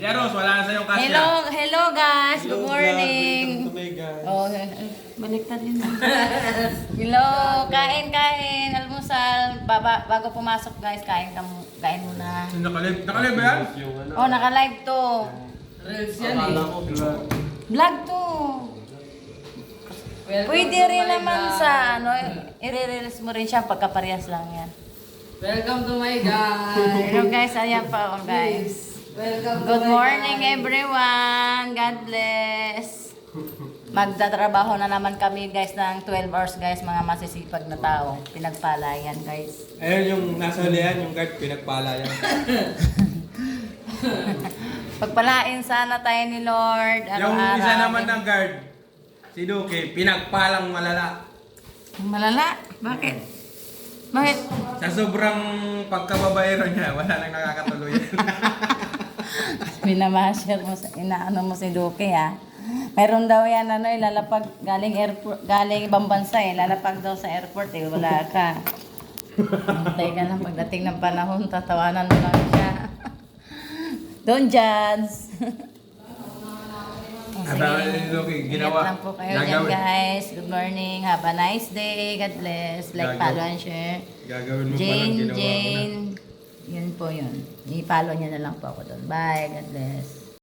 Yaros, wala na sa'yong kasya. Hello guys. Good morning. Welcome to my guys. Oh, baliktad din. Hello, kain. Almusal. Bago pumasok guys, kain muna. Nakalive ba yan? Yung ano. Oh, naka-live to. Reels yan Akala eh. ko vlog. Vlog to. Welcome Pwede to rin my naman guys. sa i-release mo rin siya pagkaparehas lang yan. Welcome to my guys. Hello guys, ayan pa ako guys. Welcome to Good my morning guys. everyone. God bless. Magtatrabaho na naman kami guys ng 12 hours guys, mga masisipag na tao. Pinagpalayan guys. Ayun yung nasa hulihan, yung guard, pinagpala yan. Pagpalain sana tayo ni Lord. Yung isa naman ng guard, si Duque, pinagpalang malala. Malala? Bakit? Bakit? Sa sobrang pagkababaero niya, wala nang nakakatuloy. Minamasyal mo, inaano mo si Duque ha. Mayroon daw yan ilalapag galing airport, galing ibang bansa ilalapag daw sa airport wala ka. Hintay ka lang pagdating ng panahon, tatawanan mo lang siya. Don't judge. Sabi ni Duque, ginawa. Ingat lang po kayo dyan guys. Good morning. Have a nice day. God bless. Like, Gagawin. follow and share. Gagawin mo pa lang, Jane, ginawa ko na. Jane. Yun po yun. I-follow niya na lang po ako doon. Bye. God bless.